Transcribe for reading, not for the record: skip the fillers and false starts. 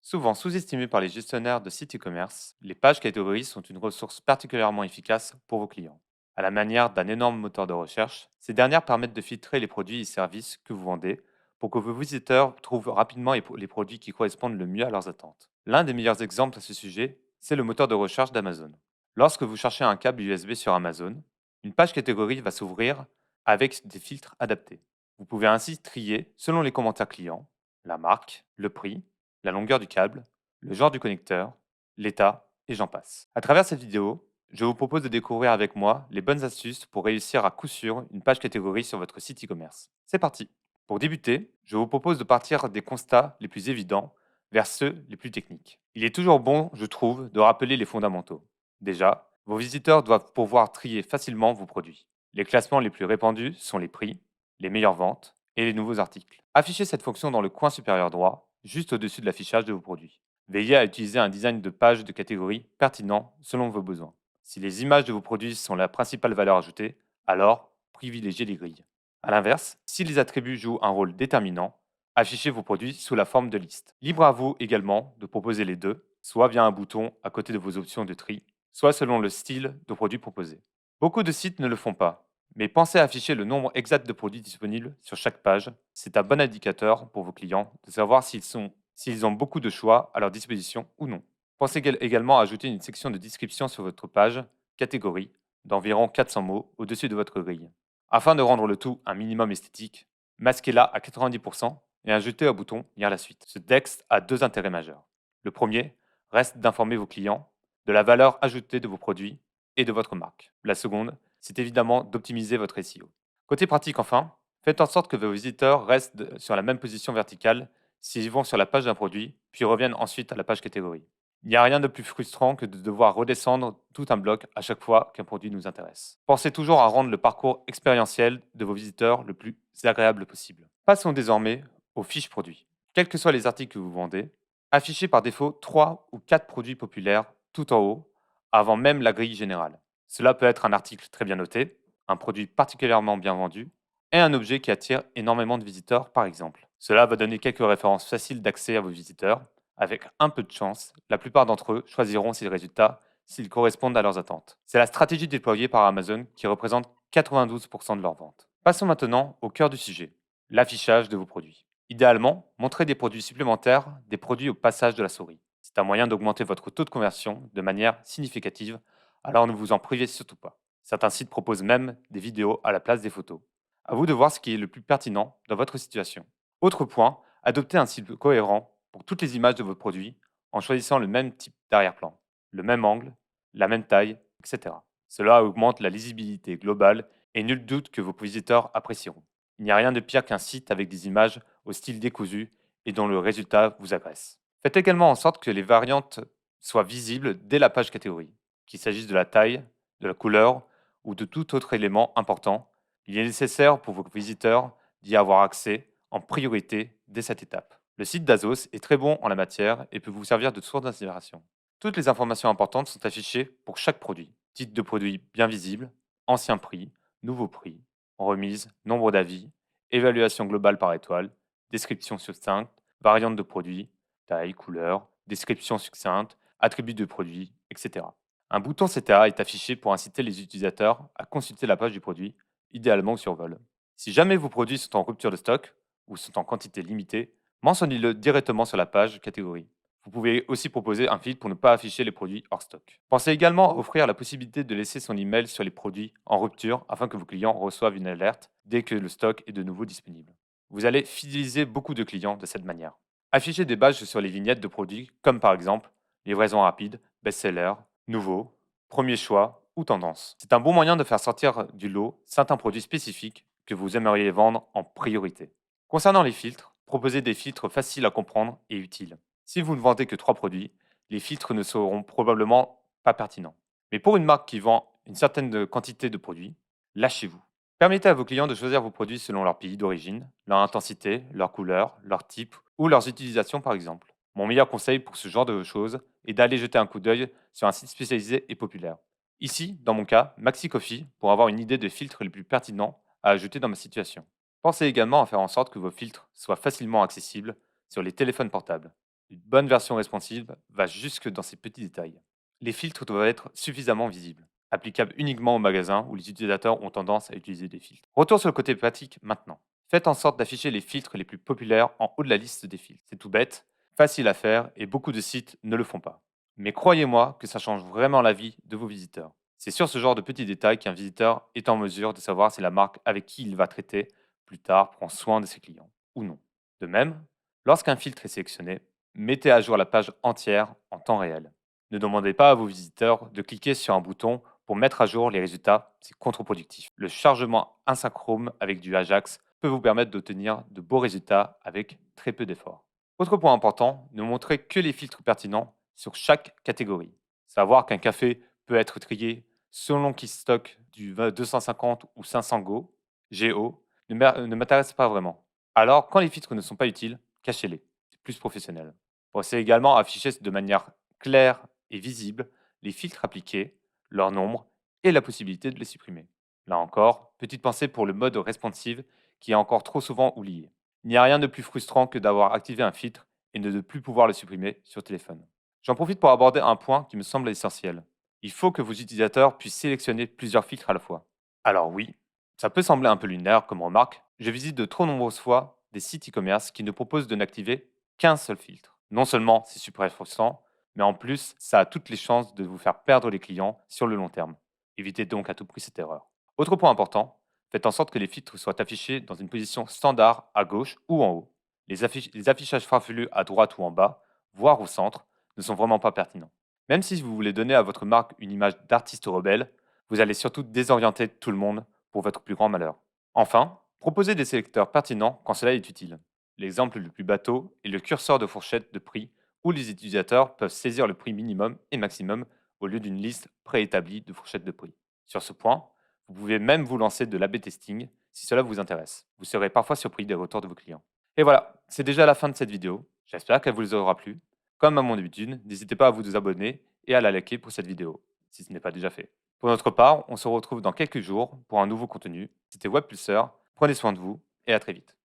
Souvent sous-estimées par les gestionnaires de sites e-commerce, les pages catégories sont une ressource particulièrement efficace pour vos clients. À la manière d'un énorme moteur de recherche, ces dernières permettent de filtrer les produits et services que vous vendez pour que vos visiteurs trouvent rapidement les produits qui correspondent le mieux à leurs attentes. L'un des meilleurs exemples à ce sujet, c'est le moteur de recherche d'Amazon. Lorsque vous cherchez un câble USB sur Amazon, une page catégorie va s'ouvrir avec des filtres adaptés. Vous pouvez ainsi trier selon les commentaires clients, la marque, le prix, la longueur du câble, le genre du connecteur, l'état, et j'en passe. À travers cette vidéo, je vous propose de découvrir avec moi les bonnes astuces pour réussir à coup sûr une page catégorie sur votre site e-commerce. C'est parti. Pour débuter, je vous propose de partir des constats les plus évidents vers ceux les plus techniques. Il est toujours bon, je trouve, de rappeler les fondamentaux. Déjà, vos visiteurs doivent pouvoir trier facilement vos produits. Les classements les plus répandus sont les prix, les meilleures ventes et les nouveaux articles. Affichez cette fonction dans le coin supérieur droit, juste au-dessus de l'affichage de vos produits. Veillez à utiliser un design de page de catégorie pertinent selon vos besoins. Si les images de vos produits sont la principale valeur ajoutée, alors privilégiez les grilles. A l'inverse, si les attributs jouent un rôle déterminant, affichez vos produits sous la forme de liste. Libre à vous également de proposer les deux, soit via un bouton à côté de vos options de tri, soit selon le style de produit proposé. Beaucoup de sites ne le font pas, mais pensez à afficher le nombre exact de produits disponibles sur chaque page. C'est un bon indicateur pour vos clients de savoir s'ils ont beaucoup de choix à leur disposition ou non. Pensez également à ajouter une section de description sur votre page, catégorie, d'environ 400 mots au-dessus de votre grille. Afin de rendre le tout un minimum esthétique, masquez-la à 90% et ajoutez un bouton Lire la suite. Ce texte a deux intérêts majeurs. Le premier reste d'informer vos clients de la valeur ajoutée de vos produits et de votre marque. La seconde, c'est évidemment d'optimiser votre SEO. Côté pratique enfin, faites en sorte que vos visiteurs restent sur la même position verticale s'ils vont sur la page d'un produit, puis reviennent ensuite à la page catégorie. Il n'y a rien de plus frustrant que de devoir redescendre tout un bloc à chaque fois qu'un produit nous intéresse. Pensez toujours à rendre le parcours expérientiel de vos visiteurs le plus agréable possible. Passons désormais aux fiches produits. Quels que soient les articles que vous vendez, affichez par défaut 3 ou 4 produits populaires tout en haut, avant même la grille générale. Cela peut être un article très bien noté, un produit particulièrement bien vendu, et un objet qui attire énormément de visiteurs par exemple. Cela va donner quelques références faciles d'accès à vos visiteurs. Avec un peu de chance, la plupart d'entre eux choisiront ces résultats s'ils correspondent à leurs attentes. C'est la stratégie déployée par Amazon qui représente 92% de leurs ventes. Passons maintenant au cœur du sujet, l'affichage de vos produits. Idéalement, montrez des produits supplémentaires, des produits au passage de la souris. C'est un moyen d'augmenter votre taux de conversion de manière significative, alors ne vous en privez surtout pas. Certains sites proposent même des vidéos à la place des photos. À vous de voir ce qui est le plus pertinent dans votre situation. Autre point, adoptez un style cohérent pour toutes les images de vos produits en choisissant le même type d'arrière-plan, le même angle, la même taille, etc. Cela augmente la lisibilité globale et nul doute que vos visiteurs apprécieront. Il n'y a rien de pire qu'un site avec des images au style décousu et dont le résultat vous agresse. Faites également en sorte que les variantes soient visibles dès la page catégorie, qu'il s'agisse de la taille, de la couleur ou de tout autre élément important. Il est nécessaire pour vos visiteurs d'y avoir accès en priorité dès cette étape. Le site d'Azos est très bon en la matière et peut vous servir de source d'inspiration. Toutes les informations importantes sont affichées pour chaque produit. Titre de produit bien visible, ancien prix, nouveau prix, remise, nombre d'avis, évaluation globale par étoile, description succincte, variante de produit, taille, couleur, description succincte, attributs de produit, etc. Un bouton CTA est affiché pour inciter les utilisateurs à consulter la page du produit, idéalement au survol. Si jamais vos produits sont en rupture de stock ou sont en quantité limitée, mentionnez-le directement sur la page catégorie. Vous pouvez aussi proposer un filtre pour ne pas afficher les produits hors stock. Pensez également à offrir la possibilité de laisser son email sur les produits en rupture afin que vos clients reçoivent une alerte dès que le stock est de nouveau disponible. Vous allez fidéliser beaucoup de clients de cette manière. Affichez des badges sur les vignettes de produits comme par exemple livraison rapide, best-seller, nouveau, premier choix ou tendance. C'est un bon moyen de faire sortir du lot certains produits spécifiques que vous aimeriez vendre en priorité. Concernant les filtres, proposez des filtres faciles à comprendre et utiles. Si vous ne vendez que 3 produits, les filtres ne seront probablement pas pertinents. Mais pour une marque qui vend une certaine quantité de produits, lâchez-vous. Permettez à vos clients de choisir vos produits selon leur pays d'origine, leur intensité, leur couleur, leur type ou leurs utilisations par exemple. Mon meilleur conseil pour ce genre de choses est d'aller jeter un coup d'œil sur un site spécialisé et populaire. Ici, dans mon cas, Maxi Coffee pour avoir une idée des filtres les plus pertinents à ajouter dans ma situation. Pensez également à faire en sorte que vos filtres soient facilement accessibles sur les téléphones portables. Une bonne version responsive va jusque dans ces petits détails. Les filtres doivent être suffisamment visibles, applicables uniquement au magasin où les utilisateurs ont tendance à utiliser des filtres. Retour sur le côté pratique maintenant. Faites en sorte d'afficher les filtres les plus populaires en haut de la liste des filtres. C'est tout bête, facile à faire et beaucoup de sites ne le font pas. Mais croyez-moi que ça change vraiment la vie de vos visiteurs. C'est sur ce genre de petits détails qu'un visiteur est en mesure de savoir si la marque avec qui il va traiter plus tard prend soin de ses clients ou non. De même, lorsqu'un filtre est sélectionné, mettez à jour la page entière en temps réel. Ne demandez pas à vos visiteurs de cliquer sur un bouton pour mettre à jour les résultats, c'est contre-productif. Le chargement asynchrone avec du Ajax peut vous permettre d'obtenir de beaux résultats avec très peu d'efforts. Autre point important, ne montrez que les filtres pertinents sur chaque catégorie. Savoir qu'un café peut être trié selon qu'il stocke du 250 ou 500 GO ne m'intéresse pas vraiment. Alors, quand les filtres ne sont pas utiles, cachez-les. C'est plus professionnel. Pensez également à afficher de manière claire et visible les filtres appliqués, leur nombre et la possibilité de les supprimer. Là encore, petite pensée pour le mode responsive qui est encore trop souvent oublié. Il n'y a rien de plus frustrant que d'avoir activé un filtre et de ne plus pouvoir le supprimer sur téléphone. J'en profite pour aborder un point qui me semble essentiel. Il faut que vos utilisateurs puissent sélectionner plusieurs filtres à la fois. Alors oui, ça peut sembler un peu lunaire comme remarque, je visite de trop nombreuses fois des sites e-commerce qui ne proposent de n'activer qu'un seul filtre. Non seulement c'est super frustrant, mais en plus ça a toutes les chances de vous faire perdre les clients sur le long terme. Évitez donc à tout prix cette erreur. Autre point important, faites en sorte que les filtres soient affichés dans une position standard à gauche ou en haut. Les affichages farfelus à droite ou en bas, voire au centre, ne sont vraiment pas pertinents. Même si vous voulez donner à votre marque une image d'artiste rebelle, vous allez surtout désorienter tout le monde pour votre plus grand malheur. Enfin, proposez des sélecteurs pertinents quand cela est utile. L'exemple le plus bateau est le curseur de fourchette de prix où les utilisateurs peuvent saisir le prix minimum et maximum au lieu d'une liste préétablie de fourchettes de prix. Sur ce point, vous pouvez même vous lancer de l'A/B testing si cela vous intéresse. Vous serez parfois surpris des retours de vos clients. Et voilà, c'est déjà la fin de cette vidéo. J'espère qu'elle vous aura plu. Comme à mon habitude, n'hésitez pas à vous abonner et à la liker pour cette vidéo, si ce n'est pas déjà fait. Pour notre part, on se retrouve dans quelques jours pour un nouveau contenu. C'était Webpulseur, prenez soin de vous et à très vite.